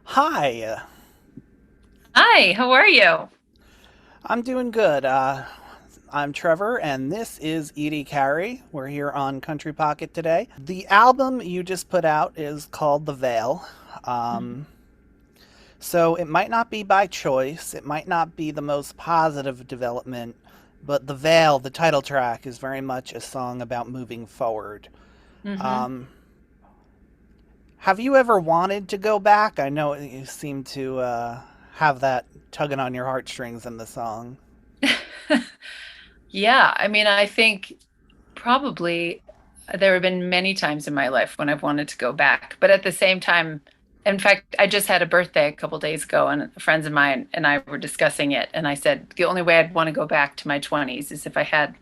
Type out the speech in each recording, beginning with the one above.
Hi, Hi, how are you? I'm doing good. I'm Trevor, and this is Edie Carey. We're here on Country Pocket today. The album you just put out is called The Veil. Um, so it might not be by choice, it might not be the most positive development, but The Veil, the title track, is very much a song about moving forward. Mm-hmm. Um, have you ever wanted to go back? I know you seem to have that tugging on your heartstrings in the song. Yeah, I mean, I think probably there have been many times in my life when I've wanted to go back, but at the same time, in fact, I just had a birthday a couple days ago, and friends of mine and I were discussing it, and I said the only way I'd want to go back to my 20s is if I had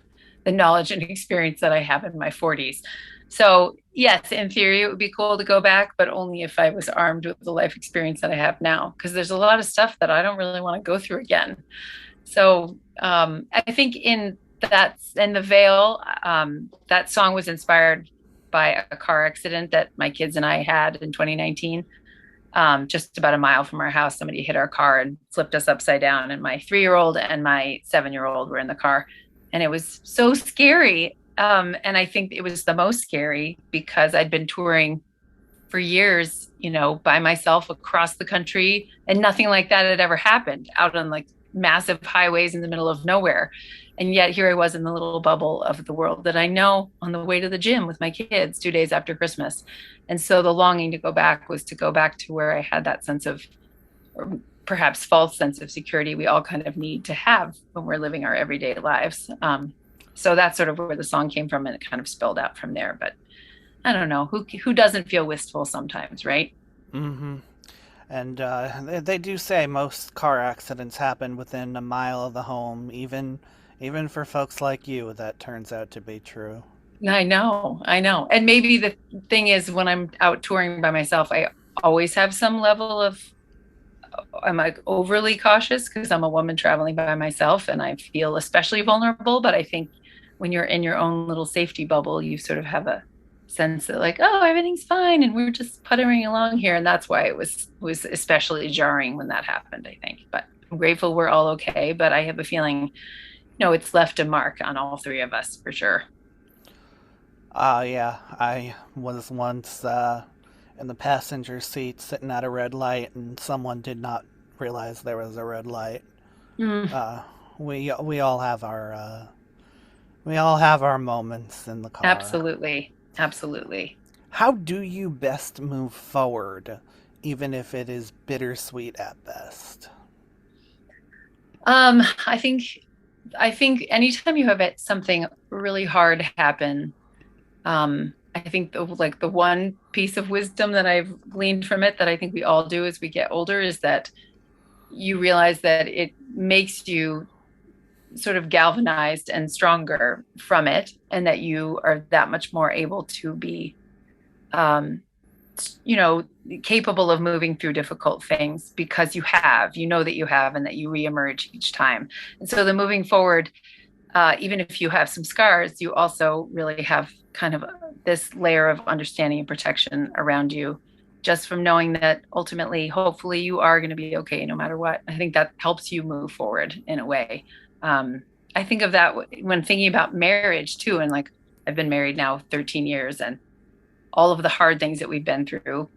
the knowledge and experience that I have in my 40s. So, yes, in theory, it would be cool to go back, but only if I was armed with the life experience that I have now, because there's a lot of stuff that I don't really want to go through again. So I think in the Veil, that song was inspired by a car accident that my kids and I had in 2019. Just about a mile from our house, somebody hit our car and flipped us upside down, and my 3-year-old and my 7-year-old were in the car, and it was so scary. And I think it was the most scary because I'd been touring for years, by myself across the country, and nothing like that had ever happened out on like massive highways in the middle of nowhere. And yet here I was in the little bubble of the world that I know on the way to the gym with my kids 2 days after Christmas. And so the longing to go back was to go back to where I had that sense of, or perhaps false sense of security we all kind of need to have when we're living our everyday lives. So that's sort of where the song came from, and it kind of spilled out from there. But I don't know who doesn't feel wistful sometimes, right? Mm-hmm. And they do say most car accidents happen within a mile of the home. Even for folks like you, that turns out to be true. I know. And maybe the thing is, when I'm out touring by myself, I always have some level of, I'm like overly cautious because I'm a woman traveling by myself and I feel especially vulnerable. But I think when you're in your own little safety bubble, you sort of have a sense that like, oh, everything's fine and we're just puttering along here. And that's why it was especially jarring when that happened, I think. But I'm grateful we're all okay. But I have a feeling, it's left a mark on all three of us for sure. Yeah, I was once in the passenger seat sitting at a red light, and someone did not realize there was a red light. Mm, Uh, we all have our moments in the car. absolutely. Absolutely. How do you best move forward, even if it is bittersweet at best? Um, I think I think anytime you have something really hard happen, I think the one piece of wisdom that I've gleaned from it that I think we all do as we get older is that you realize that it makes you sort of galvanized and stronger from it, and that you are that much more able to be um, you know, capable of moving through difficult things because you know that you have, and that you reemerge each time. And so the moving forward, even if you have some scars, you also really have kind of this layer of understanding and protection around you just from knowing that ultimately, hopefully, you are going to be okay no matter what. I think that helps you move forward in a way. Um, I think of that when thinking about marriage too. And like, I've been married now 13 years, and all of the hard things that we've been through,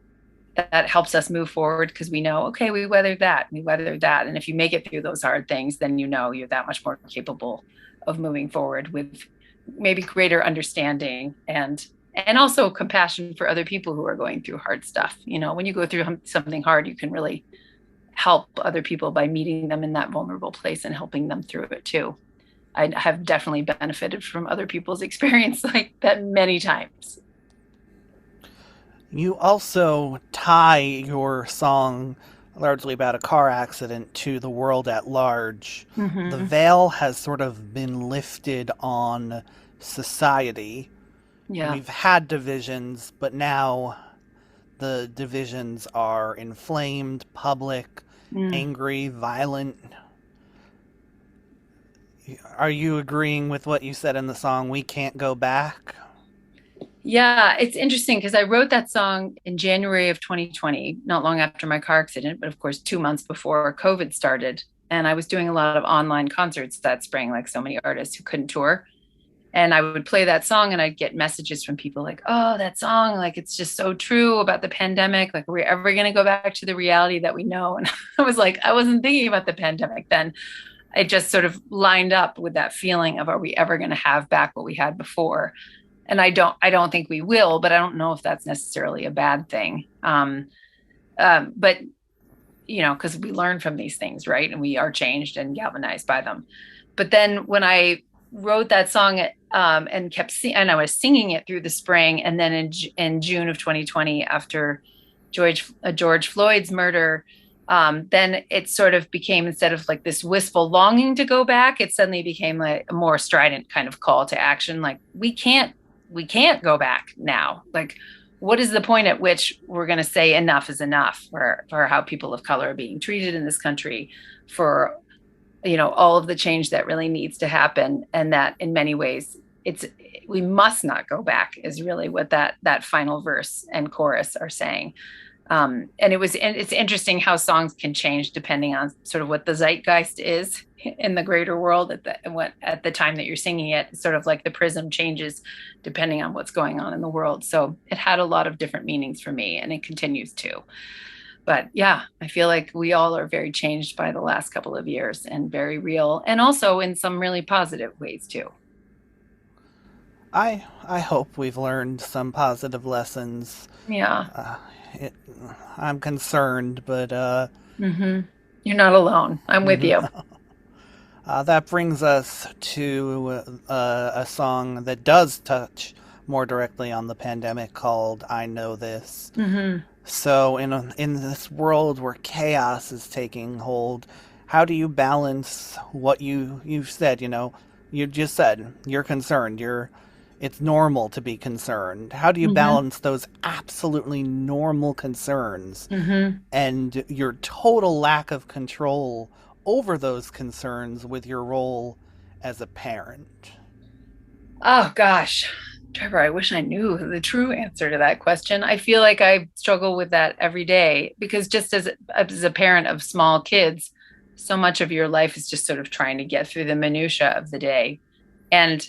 that helps us move forward because we know, okay, we weathered that. And if you make it through those hard things, then you know you're that much more capable of moving forward with maybe greater understanding and also compassion for other people who are going through hard stuff. When you go through something hard, you can really help other people by meeting them in that vulnerable place and helping them through it too. I have definitely benefited from other people's experience like that many times. You also tie your song, largely about a car accident, to the world at large. The Mm-hmm. veil has sort of been lifted on society. Yeah. We've had divisions, but now the divisions are inflamed, public, Mm. angry, violent. Are you agreeing with what you said in the song, We Can't Go Back? Yeah, it's interesting because I wrote that song in January of 2020, not long after my car accident, but of course, 2 months before COVID started. And I was doing a lot of online concerts that spring, like so many artists who couldn't tour. And I would play that song and I'd get messages from people like, oh, that song, like it's just so true about the pandemic. Like, we're ever going to go back to the reality that we know? And I was like, I wasn't thinking about the pandemic then. It just sort of lined up with that feeling of, are we ever going to have back what we had before? And I don't think we will, but I don't know if that's necessarily a bad thing. But because we learn from these things, right? And we are changed and galvanized by them. But then when I wrote that song and and I was singing it through the spring, and then in June of 2020, after George Floyd's murder, then it sort of became, instead of like this wistful longing to go back, it suddenly became like a more strident kind of call to action. Like, we can't go back now. Like, what is the point at which we're going to say enough is enough for how people of color are being treated in this country, for all of the change that really needs to happen, and that in many ways it's we must not go back, is really what that final verse and chorus are saying. And it's interesting how songs can change depending on sort of what the zeitgeist is in the greater world at the time that you're singing it. It's sort of like the prism changes depending on what's going on in the world. So it had a lot of different meanings for me, and it continues to. But yeah, I feel like we all are very changed by the last couple of years, and very real, and also in some really positive ways too. I hope we've learned some positive lessons. Yeah. Uh, it, I'm concerned, but Hmm. You're not alone. I'm with mhm. you. That brings us to a song that does touch more directly on the pandemic, called "I Know This." Hmm. So, in this world where chaos is taking hold, how do you balance what you've said? You just said you're concerned. It's normal to be concerned. How do you Hmm. balance those absolutely normal concerns Hmm. and your total lack of control over those concerns with your role as a parent? Oh gosh, Trevor, I wish I knew the true answer to that question. I feel like I struggle with that every day, because just as a parent of small kids, so much of your life is just sort of trying to get through the minutia of the day. And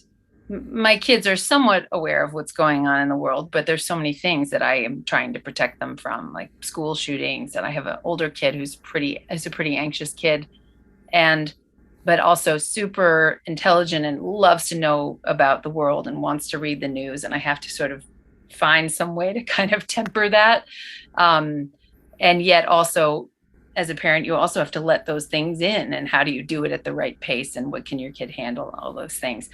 my kids are somewhat aware of what's going on in the world, but there's so many things that I am trying to protect them from, like school shootings. And I have an older kid is a pretty anxious kid, and but also super intelligent and loves to know about the world and wants to read the news. And I have to sort of find some way to kind of temper that. Um, and yet also, as a parent, you also have to let those things in. And how do you do it at the right pace? And what can your kid handle? All those things.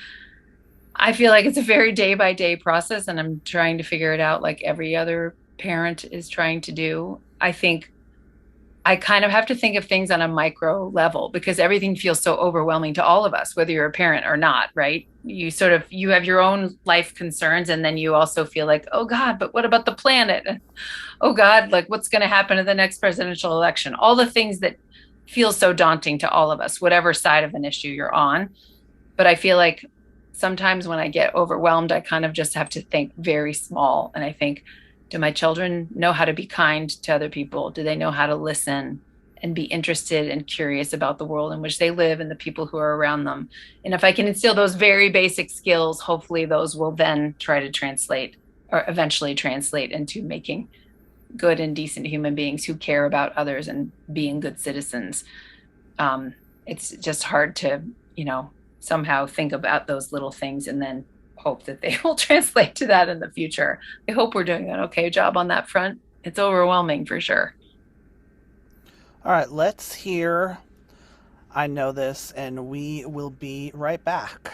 I feel like it's a very day by day process, and I'm trying to figure it out like every other parent is trying to do. I think I kind of have to think of things on a micro level, because everything feels so overwhelming to all of us, whether you're a parent or not, right? You have your own life concerns, and then you also feel like, oh God, but what about the planet? Oh God, like what's going to happen in the next presidential election? All the things that feel so daunting to all of us, whatever side of an issue you're on. But I feel like sometimes when I get overwhelmed, I kind of just have to think very small. And I think, do my children know how to be kind to other people? Do they know how to listen and be interested and curious about the world in which they live and the people who are around them? And if I can instill those very basic skills, hopefully those will then try to translate, or eventually translate into making good and decent human beings who care about others and being good citizens. It's just hard to, you know, somehow think about those little things and then hope that they will translate to that in the future. I hope we're doing an okay job on that front. It's overwhelming for sure. All right, let's hear "I Know This," and we will be right back.